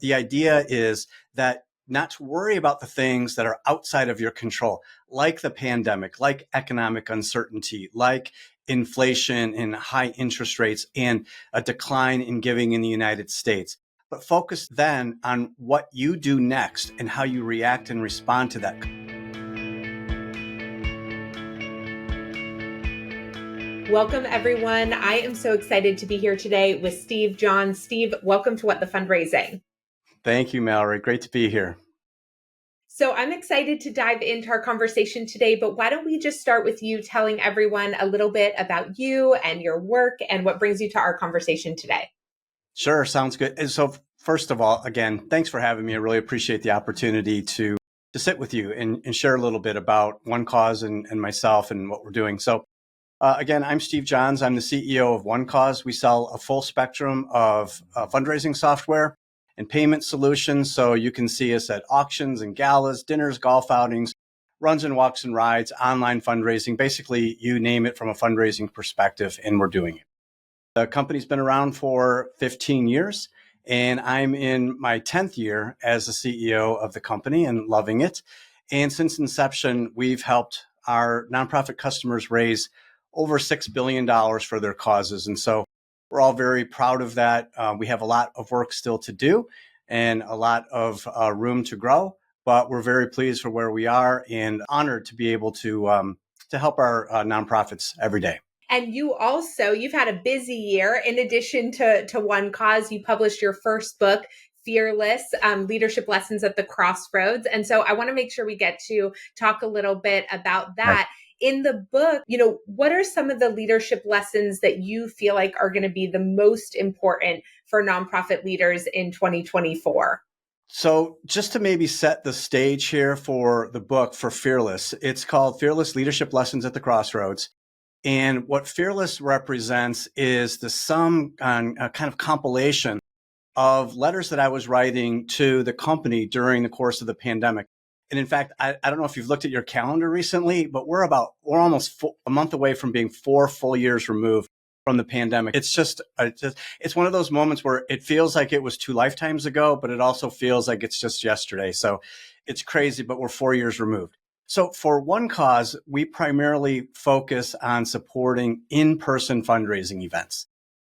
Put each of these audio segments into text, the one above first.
The idea is that not to worry about the things that are outside of your control, like the pandemic, like economic uncertainty, like inflation and high interest rates and a decline in giving in the United States. But focus then on what you do next and how you react and respond to that. Welcome, everyone. I am so excited to be here today with Steve Johns. Steve, welcome to What the Fundraising. Thank you, Mallory. Great to be here. So I'm excited to dive into our conversation today, but why don't we just start with you telling everyone a little bit about you and your work and what brings you to our conversation today? Sure, sounds good. And so first of all, again, thanks for having me. I really appreciate the opportunity to sit with you and share a little bit about OneCause and myself and what we're doing. So again, I'm Steve Johns. I'm the CEO of OneCause. We sell a full spectrum of fundraising software and payment solutions. So you can see us at auctions and galas, dinners, golf outings, runs and walks and rides, online fundraising, basically you name it from a fundraising perspective, and we're doing it. The company's been around for 15 years, and I'm in my 10th year as the CEO of the company and loving it. And since inception, we've helped our nonprofit customers raise over $6 billion for their causes. And so we're all very proud of that. We have a lot of work still to do and a lot of room to grow, but we're very pleased for where we are and honored to be able to help our nonprofits every day. And you've had a busy year. In addition to OneCause, you published your first book, Fearless, Leadership Lessons at the Crossroads. And so I want to make sure we get to talk a little bit about that. Right. In the book, what are some of the leadership lessons that you feel like are going to be the most important for nonprofit leaders in 2024? So just to maybe set the stage here for the book for Fearless, it's called Fearless Leadership Lessons at the Crossroads. And what Fearless represents is the kind of compilation of letters that I was writing to the company during the course of the pandemic. And in fact, I don't know if you've looked at your calendar recently, but we're almost a month away from being 4 full years removed from the pandemic. It's one of those moments where it feels like it was 2 lifetimes ago, but it also feels like it's just yesterday. So it's crazy, but we're 4 years removed. So for OneCause, we primarily focus on supporting in-person fundraising events.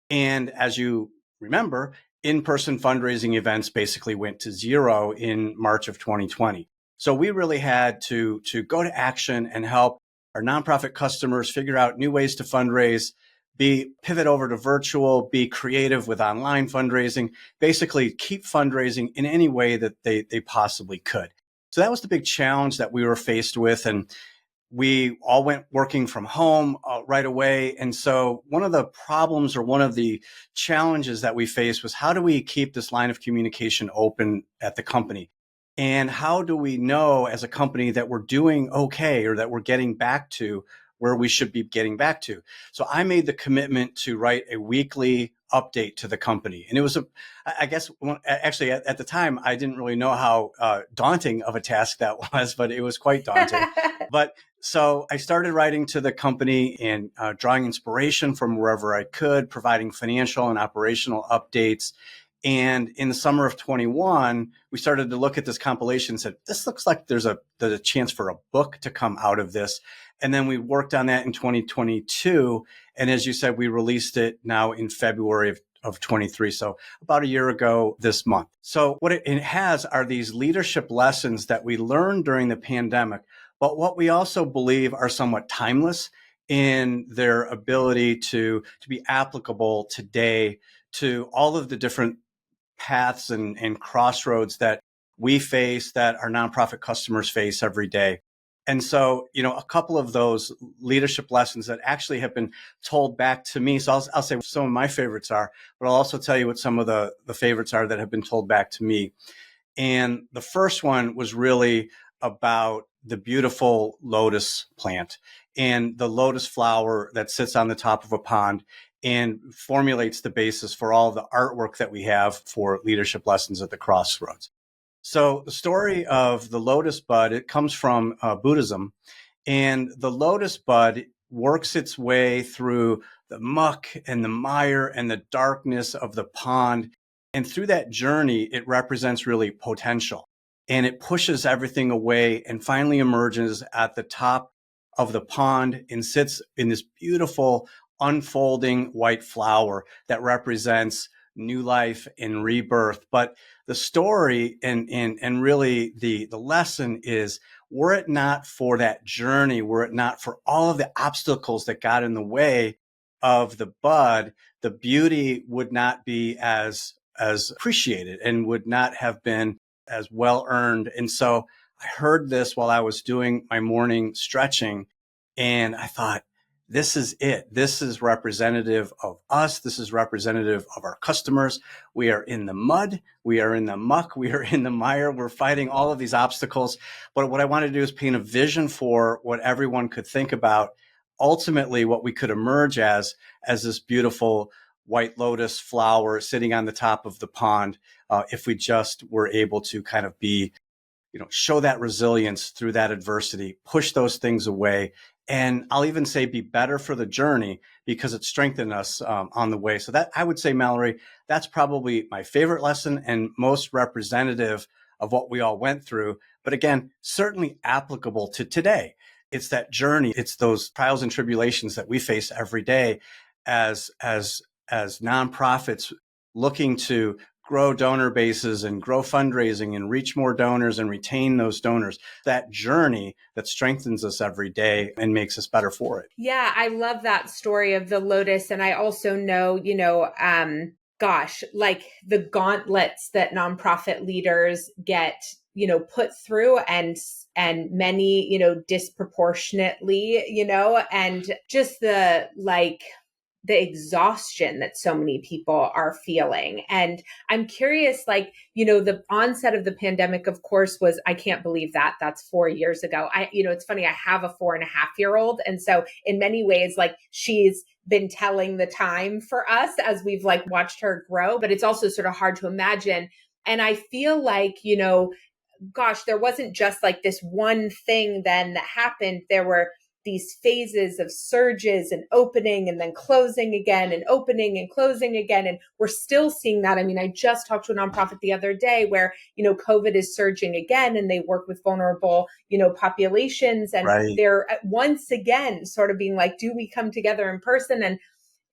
And as you remember, in-person fundraising events basically went to zero in March of 2020. So we really had to go to action and help our nonprofit customers figure out new ways to fundraise, pivot over to virtual, be creative with online fundraising, basically keep fundraising in any way that they possibly could. So that was the big challenge that we were faced with. And we all went working from home right away. And so one of the problems or one of the challenges that we faced was, how do we keep this line of communication open at the company? And how do we know as a company that we're doing okay, or that we're getting back to where we should be getting back to? So I made the commitment to write a weekly update to the company. And it was actually at the time, I didn't really know how daunting of a task that was, but it was quite daunting. But so I started writing to the company and drawing inspiration from wherever I could, providing financial and operational updates. And in the summer of 21, we started to look at this compilation and said, this looks like there's a chance for a book to come out of this. And then we worked on that in 2022. And as you said, we released it now in February of 23. So about a year ago this month. So what it has are these leadership lessons that we learned during the pandemic, but what we also believe are somewhat timeless in their ability to be applicable today to all of the different paths and crossroads that we face, that our nonprofit customers face every day. And so, a couple of those leadership lessons that actually have been told back to me. So I'll say what some of my favorites are, but I'll also tell you what some of the favorites are that have been told back to me. And the first one was really about the beautiful lotus plant and the lotus flower that sits on the top of a pond and formulates the basis for all the artwork that we have for leadership lessons at the crossroads. So the story of the lotus bud, it comes from Buddhism, and the lotus bud works its way through the muck and the mire and the darkness of the pond And through that journey, it represents really potential. And it pushes everything away and finally emerges at the top of the pond and sits in this beautiful unfolding white flower that represents new life and rebirth. But the story and really the lesson is, were it not for that journey, were it not for all of the obstacles that got in the way of the bud, the beauty would not be as appreciated and would not have been as well earned. And so I heard this while I was doing my morning stretching, and I thought, this is it. This is representative of us. This is representative of our customers. We are in the mud. We are in the muck. We are in the mire. We're fighting all of these obstacles. But what I want to do is paint a vision for what everyone could think about, ultimately what we could emerge as this beautiful white lotus flower sitting on the top of the pond, if we just were able to kind of be, show that resilience through that adversity, push those things away. And I'll even say be better for the journey because it strengthened us on the way. So that, I would say, Mallory, that's probably my favorite lesson and most representative of what we all went through. But again, certainly applicable to today. It's that journey. It's those trials and tribulations that we face every day as nonprofits looking to grow donor bases and grow fundraising and reach more donors and retain those donors. That journey that strengthens us every day and makes us better for it. Yeah, I love that story of the lotus. And I also know, like the gauntlets that nonprofit leaders get, put through, and many, disproportionately, and just the exhaustion that so many people are feeling. And I'm curious, the onset of the pandemic, of course, was, I can't believe that's 4 years ago. It's funny, I have a 4.5-year-old. And so in many ways, she's been telling the time for us as we've watched her grow, but it's also sort of hard to imagine. And I feel there wasn't just this one thing then that happened. There were these phases of surges and opening and then closing again and opening and closing again. And we're still seeing that. I mean, I just talked to a nonprofit the other day where, COVID is surging again, and they work with vulnerable, populations. And Right. they're once again sort of being do we come together in person?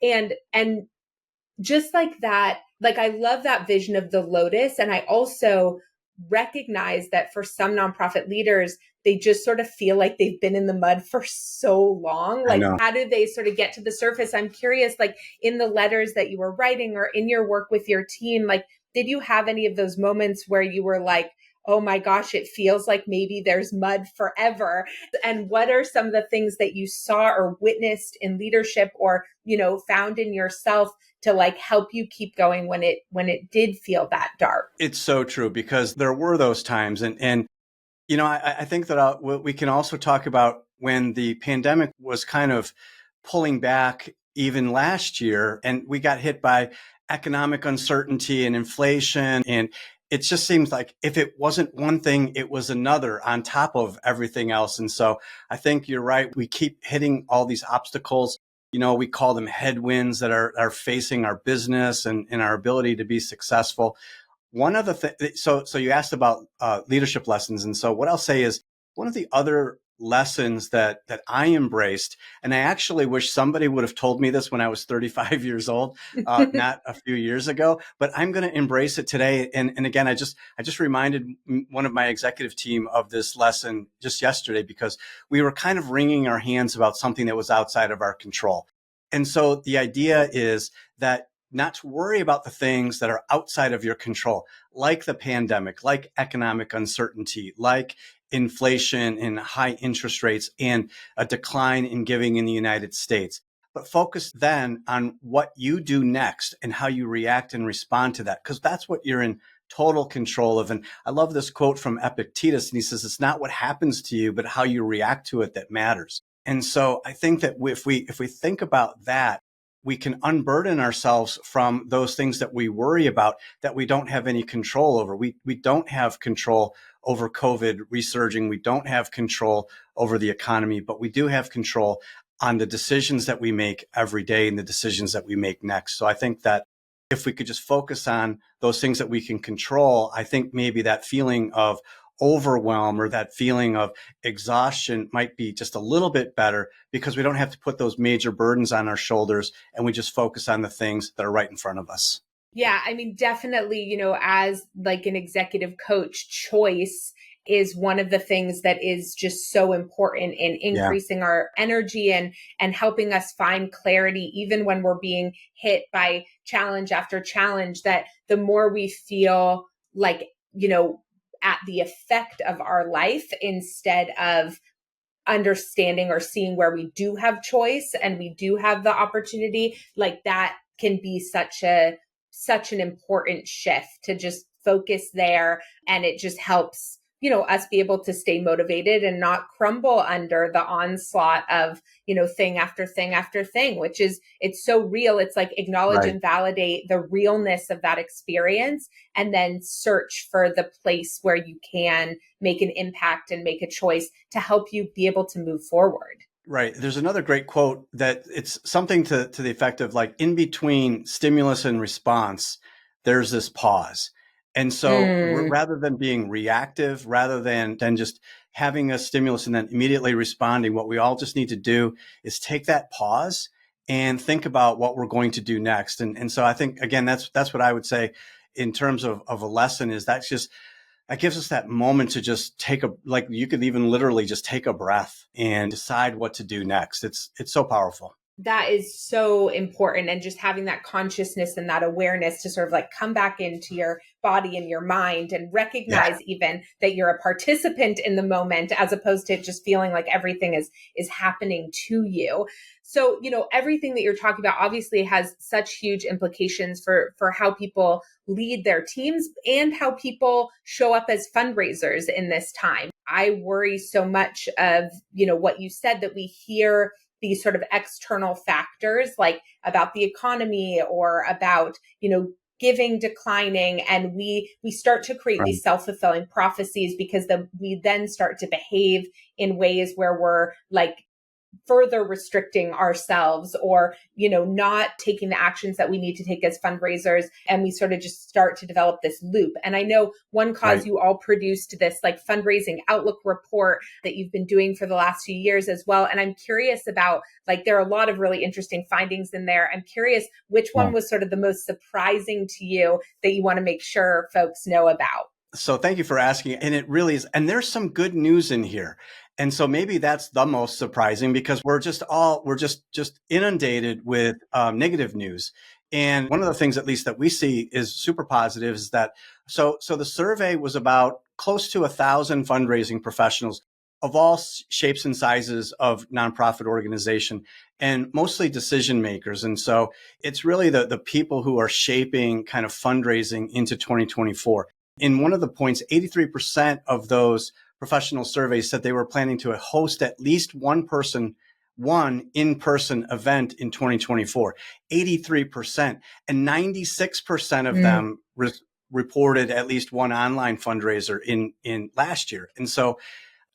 And just like that, I love that vision of the lotus. And I also recognize that for some nonprofit leaders, they just sort of feel like they've been in the mud for so long. How do they sort of get to the surface? I'm curious, in the letters that you were writing or in your work with your team, did you have any of those moments where you were oh my gosh, it feels like maybe there's mud forever? And what are some of the things that you saw or witnessed in leadership or, found in yourself to help you keep going when it did feel that dark? It's so true, because there were those times. And I think that we can also talk about when the pandemic was kind of pulling back even last year, and we got hit by economic uncertainty and inflation. And it just seems like if it wasn't one thing, it was another on top of everything else. And so I think you're right. We keep hitting all these obstacles. We call them headwinds that are facing our business and our ability to be successful. One of the things, so you asked about leadership lessons. And so what I'll say is, one of the other lessons that I embraced, and I actually wish somebody would have told me this when I was 35 years old, not a few years ago, but I'm going to embrace it today. And again, I just reminded one of my executive team of this lesson just yesterday, because we were kind of wringing our hands about something that was outside of our control. And so the idea is that not to worry about the things that are outside of your control, like the pandemic, like economic uncertainty, like inflation and high interest rates and a decline in giving in the United States. But focus then on what you do next and how you react and respond to that, because that's what you're in total control of. And I love this quote from Epictetus, and he says, it's not what happens to you, but how you react to it that matters. And so I think that if we think about that, we can unburden ourselves from those things that we worry about that we don't have any control over. We don't have control over COVID resurging. We don't have control over the economy, but we do have control on the decisions that we make every day and the decisions that we make next. So I think that if we could just focus on those things that we can control, I think maybe that feeling of overwhelm or that feeling of exhaustion might be just a little bit better, because we don't have to put those major burdens on our shoulders and we just focus on the things that are right in front of us. Yeah, I mean, definitely, as like an executive coach, choice is one of the things that is just so important in Yeah, increasing our energy and helping us find clarity even when we're being hit by challenge after challenge, that the more we feel like, at the effect of our life instead of understanding or seeing where we do have choice and we do have the opportunity, like that can be such an important shift to just focus there. And it just helps us be able to stay motivated and not crumble under the onslaught of thing after thing after thing, which is, it's so real. It's like acknowledge right. and validate the realness of that experience, and then search for the place where you can make an impact and make a choice to help you be able to move forward. Right. There's another great quote that it's something to the effect of like, in between stimulus and response, there's this pause. And so Mm. rather than being reactive, rather than just having a stimulus and then immediately responding, what we all just need to do is take that pause and think about what we're going to do next. And so I think, again, that's what I would say in terms of a lesson, is that's just, that gives us that moment to just like you could even literally just take a breath and decide what to do next. It's so powerful. That is so important. And just having that consciousness and that awareness to sort of like come back into your body and your mind and Yeah. recognize even that you're a participant in the moment, as opposed to just feeling like everything is happening to you. So, everything that you're talking about obviously has such huge implications for how people lead their teams and how people show up as fundraisers in this time. I worry so much of, what you said, that we hear these sort of external factors, like about the economy or about, giving declining, and we start to create Right. these self-fulfilling prophecies, because we then start to behave in ways where we're like further restricting ourselves, or not taking the actions that we need to take as fundraisers, and we sort of just start to develop this loop. And I know OneCause, Right. you all produced this like fundraising outlook report that you've been doing for the last few years as well, and I'm curious about, like, there are a lot of really interesting findings in there. I'm curious which Yeah. one was sort of the most surprising to you that you want to make sure folks know about. So thank you for asking. And it really is. And there's some good news in here. And so maybe that's the most surprising, because we're just inundated with negative news. And one of the things, at least that we see, is super positive, is that so the survey was about close to 1,000 fundraising professionals of all shapes and sizes of nonprofit organization, and mostly decision makers. And so it's really the people who are shaping kind of fundraising into 2024. In one of the points, 83% of those professional surveys said they were planning to host at least one in-person event in 2024. 83%. And 96% of Mm. them reported at least one online fundraiser in last year. And so,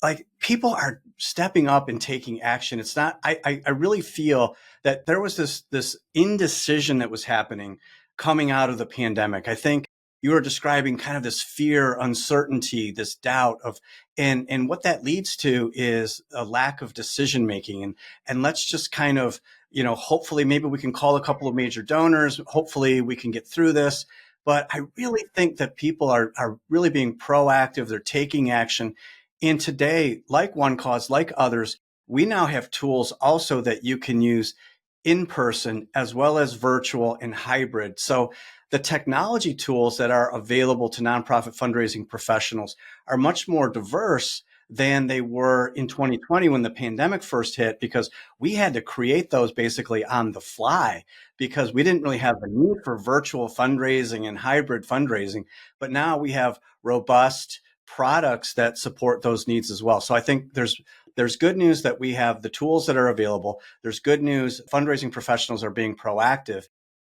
like, people are stepping up and taking action. It's not, I really feel that there was this indecision that was happening coming out of the pandemic. I think you were describing kind of this fear, uncertainty, this doubt of, and what that leads to is a lack of decision making. And let's just kind of, hopefully maybe we can call a couple of major donors. Hopefully we can get through this. But I really think that people are really being proactive. They're taking action. And today, like OneCause, like others, we now have tools also that you can use in person as well as virtual and hybrid. So the technology tools that are available to nonprofit fundraising professionals are much more diverse than they were in 2020 when the pandemic first hit, because we had to create those basically on the fly, because we didn't really have a need for virtual fundraising and hybrid fundraising. But now we have robust products that support those needs as well. So I think there's good news that we have the tools that are available. There's good news fundraising professionals are being proactive.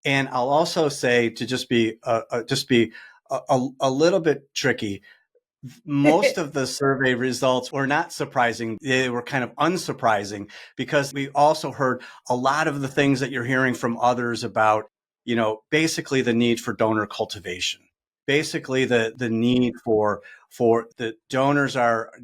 And I'll also say, to just be a little bit tricky, most of the survey results were not surprising. They were kind of unsurprising, because we also heard a lot of the things that you're hearing from others about basically the need for donor cultivation, basically the need for the donors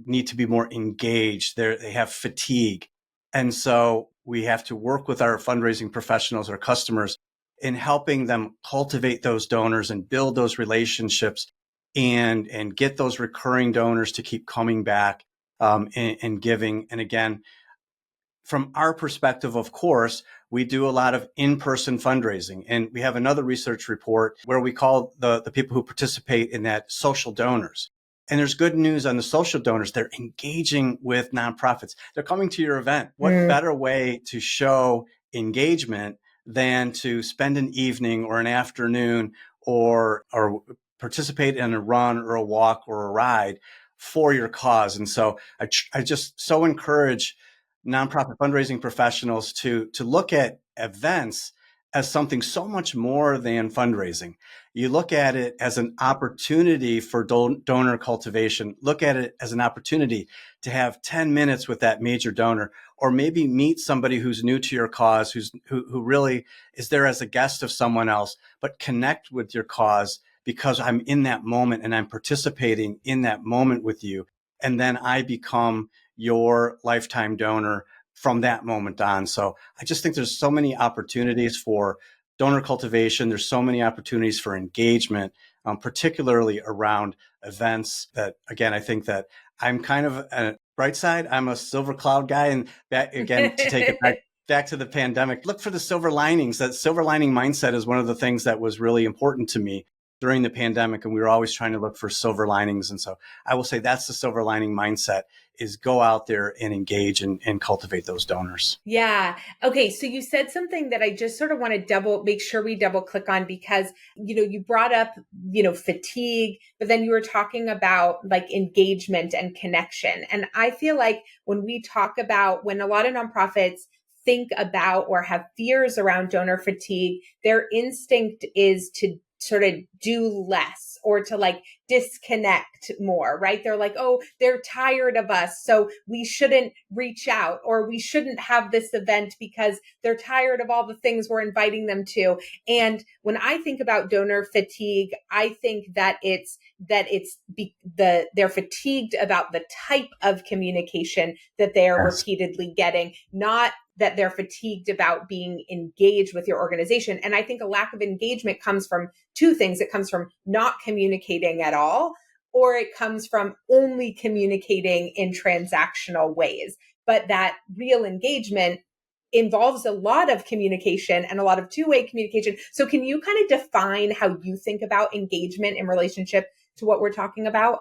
need to be more engaged. They have fatigue. And so we have to work with our fundraising professionals, our customers, in helping them cultivate those donors and build those relationships and get those recurring donors to keep coming back and giving. And again, from our perspective, of course, we do a lot of in-person fundraising. And we have another research report where we call the people who participate in that social donors. And there's good news on the social donors. They're engaging with nonprofits. They're coming to your event. What better way to show engagement than to spend an evening or an afternoon or participate in a run or a walk or a ride for your cause? And so I just so encourage nonprofit fundraising professionals to look at events as something so much more than fundraising. You look at it as an opportunity for donor cultivation. Look at it as an opportunity to have 10 minutes with that major donor, or maybe meet somebody who's new to your cause, who really is there as a guest of someone else, but connect with your cause because I'm in that moment and I'm participating in that moment with you. And then I become your lifetime donor from that moment on. So I just think there's so many opportunities for donor cultivation. There's so many opportunities for engagement, particularly around events that, again, I think that I'm kind of a bright side. I'm a silver cloud guy. And that, again, to take it back to the pandemic, look for the silver linings. That silver lining mindset is one of the things that was really important to me during the pandemic. And we were always trying to look for silver linings. And so I will say that's the silver lining mindset, is go out there and engage and cultivate those donors. Yeah. Okay. So you said something that I just sort of want to make sure we double click on, because, you brought up, fatigue, but then you were talking about like engagement and connection. And I feel like when a lot of nonprofits think about or have fears around donor fatigue, their instinct is to sort of do less or to like disconnect more, right? They're like, oh, they're tired of us, so we shouldn't reach out, or we shouldn't have this event because they're tired of all the things we're inviting them to. And when I think about donor fatigue, I think that they're fatigued about the type of communication that they are repeatedly getting, not that they're fatigued about being engaged with your organization. And I think a lack of engagement comes from two things. It comes from not communicating at all, or it comes from only communicating in transactional ways. But that real engagement involves a lot of communication and a lot of two-way communication. So can you kind of define how you think about engagement in relationship to what we're talking about?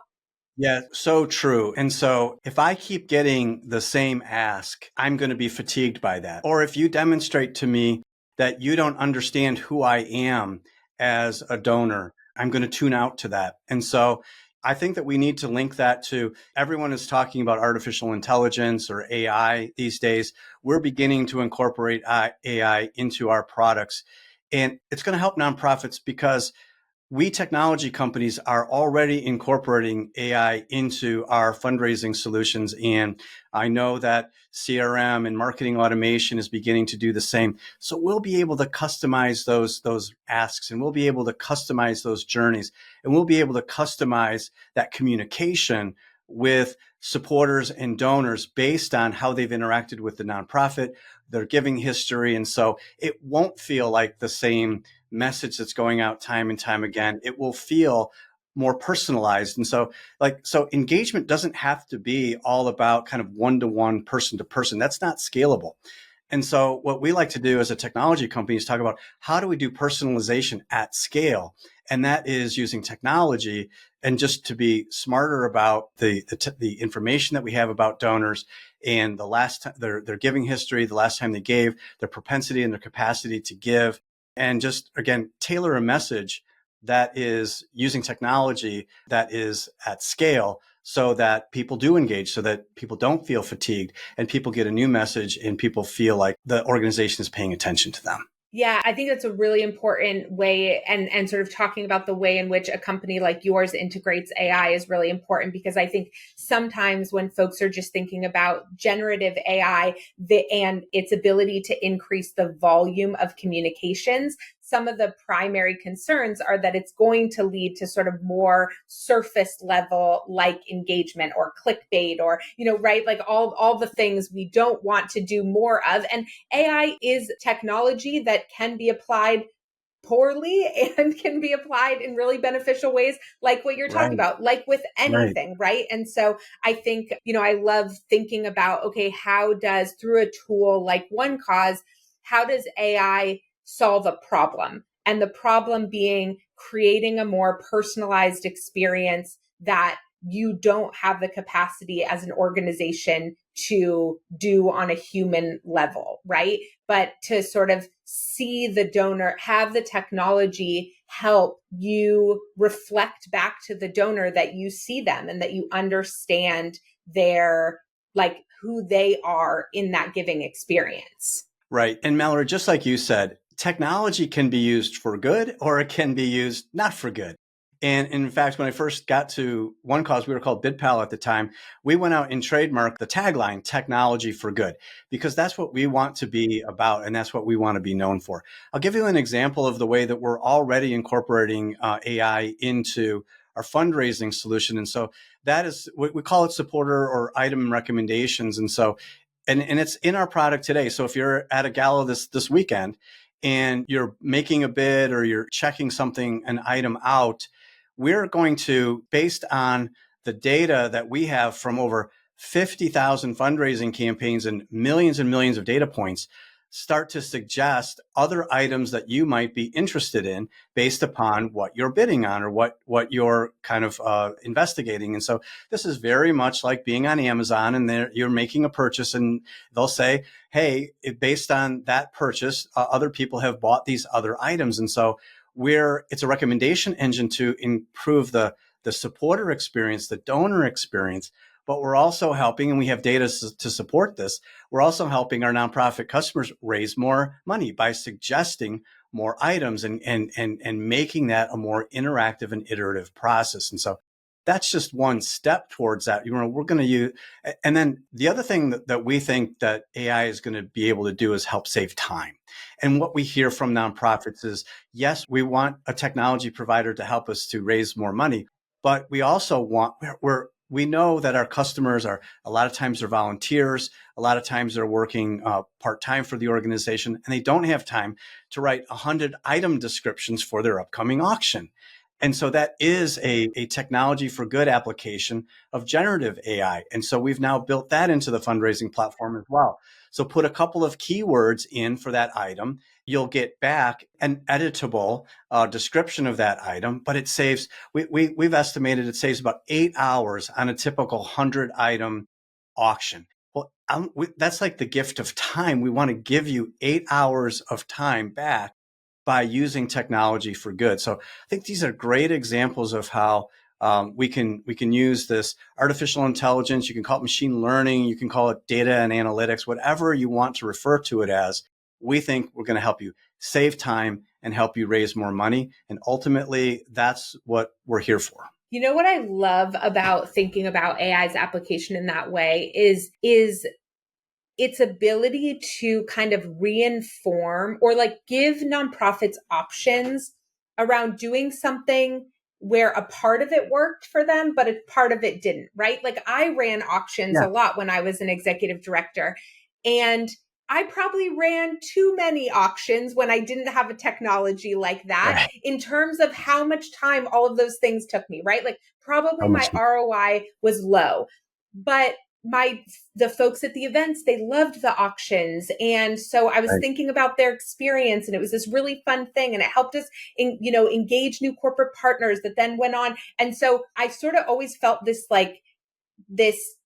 Yeah, so true. And so if I keep getting the same ask, I'm going to be fatigued by that. Or if you demonstrate to me that you don't understand who I am as a donor, I'm going to tune out to that. And so I think that we need to link that to, everyone is talking about artificial intelligence or AI these days. We're beginning to incorporate AI into our products. And it's going to help nonprofits because we technology companies are already incorporating AI into our fundraising solutions. And I know that CRM and marketing automation is beginning to do the same. So we'll be able to customize those asks, and we'll be able to customize those journeys, and we'll be able to customize that communication with supporters and donors based on how they've interacted with the nonprofit, their giving history. And so it won't feel like the same message that's going out time and time again. It will feel more personalized. And so engagement doesn't have to be all about kind of one-to-one, person-to-person. That's not scalable. And so what we like to do as a technology company is talk about how do we do personalization at scale? And that is using technology and just to be smarter about the information that we have about donors and the last time their giving history, the last time they gave, their propensity and their capacity to give, and just, again, tailor a message that is using technology that is at scale so that people do engage, so that people don't feel fatigued and people get a new message and people feel like the organization is paying attention to them. Yeah, I think that's a really important way, and sort of talking about the way in which a company like yours integrates AI is really important, because I think sometimes when folks are just thinking about generative AI and its ability to increase the volume of communications, some of the primary concerns are that it's going to lead to sort of more surface level like engagement or clickbait or, right? Like all the things we don't want to do more of. And AI is technology that can be applied poorly and can be applied in really beneficial ways, like what you're talking Right. about, like with Right. anything, right? And so I think, I love thinking about, okay, how does, through a tool like OneCause, how does AI solve a problem? And the problem being creating a more personalized experience that you don't have the capacity as an organization to do on a human level, right? But to sort of see the donor, have the technology help you reflect back to the donor that you see them and that you understand their, like, who they are in that giving experience. Right. And Mallory, just like you said, technology can be used for good or it can be used not for good. And in fact, when I first got to OneCause, we were called BidPal at the time. We went out and trademarked the tagline, technology for good, because that's what we want to be about. And that's what we want to be known for. I'll give you an example of the way that we're already incorporating AI into our fundraising solution. And so that is, we call it supporter or item recommendations. And so and it's in our product today. So if you're at a gala this weekend and you're making a bid or you're checking something, an item out, we're going to, based on the data that we have from over 50,000 fundraising campaigns and millions of data points, start to suggest other items that you might be interested in based upon what you're bidding on or what you're kind of investigating. And so this is very much like being on Amazon and you're making a purchase and they'll say, hey, based on that purchase, other people have bought these other items. And so it's a recommendation engine to improve the supporter experience, the donor experience. But we're also helping, and we have data to support this, we're also helping our nonprofit customers raise more money by suggesting more items and making that a more interactive and iterative process. And so that's just one step towards that. We're going to use, and then the other thing that we think that AI is going to be able to do is help save time. And what we hear from nonprofits is, yes, we want a technology provider to help us to raise more money, but we also want, we know that our customers are, a lot of times they're volunteers, a lot of times they're working part-time for the organization, and they don't have time to write 100 item descriptions for their upcoming auction. And so that is a technology for good application of generative AI. And so we've now built that into the fundraising platform as well. So put a couple of keywords in for that item. You'll get back an editable description of that item, but it saves, we've estimated it saves about 8 hours on a typical 100 item auction. Well, that's like the gift of time. We want to give you 8 hours of time back by using technology for good. So I think these are great examples of how we can use this artificial intelligence. You can call it machine learning. You can call it data and analytics, whatever you want to refer to it as. We think we're going to help you save time and help you raise more money. And ultimately, that's what we're here for. You know what I love about thinking about AI's application in that way is its ability to kind of reinform or like give nonprofits options around doing something where a part of it worked for them, but a part of it didn't, right? Like I ran auctions a lot when I was an executive director, and I probably ran too many auctions when I didn't have a technology like that in terms of how much time all of those things took me, right? Like probably my ROI was low, but the folks at the events, they loved the auctions. And so I was thinking about their experience, and it was this really fun thing. And it helped us engage new corporate partners that then went on. And so I sort of always felt this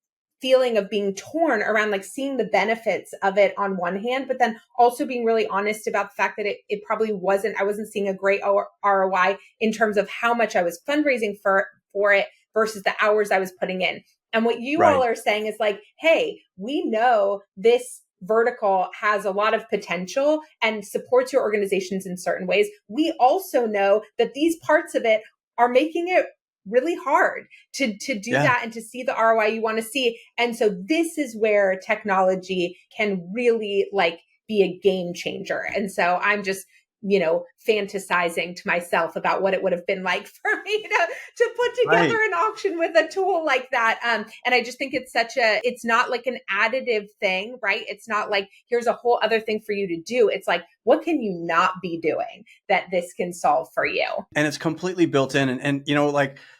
feeling of being torn around like seeing the benefits of it on one hand, but then also being really honest about the fact that it probably I wasn't seeing a great ROI in terms of how much I was fundraising for it versus the hours I was putting in. And what you all are saying is like, hey, we know this vertical has a lot of potential and supports your organizations in certain ways. We also know that these parts of it are making it really hard to do that and to see the ROI you want to see. And so this is where technology can really like be a game changer. And so I'm just fantasizing to myself about what it would have been like for me to put together Right. an auction with a tool like that. And I just think it's not like an additive thing, right? It's not like, here's a whole other thing for you to do. It's like, what can you not be doing that this can solve for you? And it's completely built in. And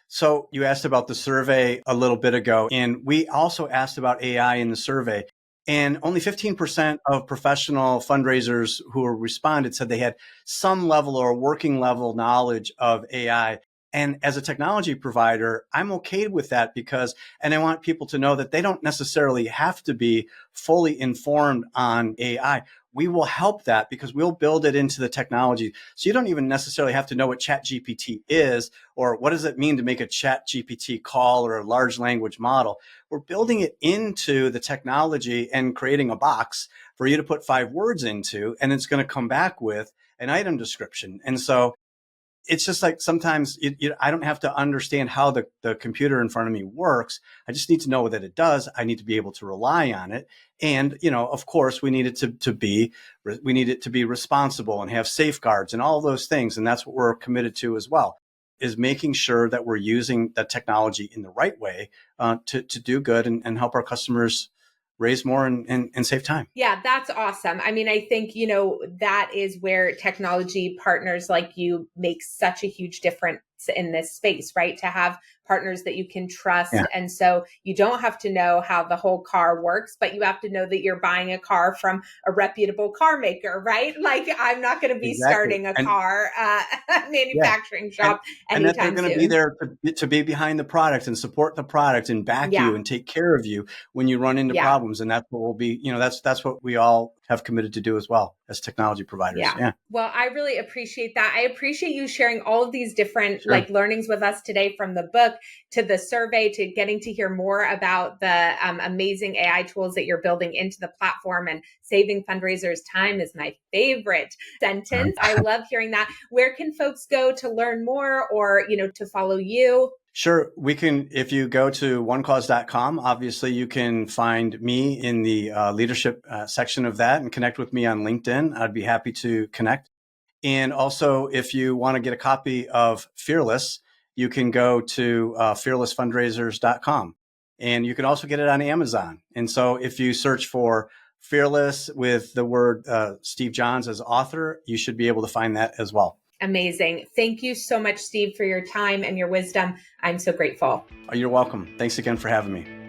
so you asked about the survey a little bit ago, and we also asked about AI in the survey. And only 15% of professional fundraisers who responded said they had some level or working level knowledge of AI. And as a technology provider, I'm okay with that and I want people to know that they don't necessarily have to be fully informed on AI. We will help that because we'll build it into the technology. So you don't even necessarily have to know what ChatGPT is or what does it mean to make a ChatGPT call or a large language model. We're building it into the technology and creating a box for you to put 5 words into, and it's going to come back with an item description. And so it's just like sometimes I don't have to understand how the computer in front of me works. I just need to know that it does. I need to be able to rely on it. And, of course, we need it we need it to be responsible and have safeguards and all those things. And that's what we're committed to as well, is making sure that we're using the technology in the right way to do good and help our customers raise more and save time. Yeah, that's awesome. I mean, I think, that is where technology partners like you make such a huge difference in this space, right? To have partners that you can trust. Yeah. And so you don't have to know how the whole car works, but you have to know that you're buying a car from a reputable car maker, right? Like, I'm not going to be Exactly. starting a And car yeah. manufacturing And shop and that they're anytime going to be soon. there to be behind the product and support the product and back you Yeah. and take care of you when you run into Yeah. problems. And that's what we'll be, that's what we all have committed to do as well as technology providers. Yeah. Yeah, Well, I really appreciate that. I appreciate you sharing all of these different sure. learnings with us today, from the book to the survey to getting to hear more about the amazing AI tools that you're building into the platform. And saving fundraisers time is my favorite sentence. I love hearing that. Where can folks go to learn more or, to follow you? Sure. If you go to onecause.com, obviously you can find me in the leadership section of that and connect with me on LinkedIn. I'd be happy to connect. And also, if you want to get a copy of Fearless, you can go to fearlessfundraisers.com. And you can also get it on Amazon. And so if you search for Fearless with the word Steve Johns as author, you should be able to find that as well. Amazing. Thank you so much, Steve, for your time and your wisdom. I'm so grateful. You're welcome. Thanks again for having me.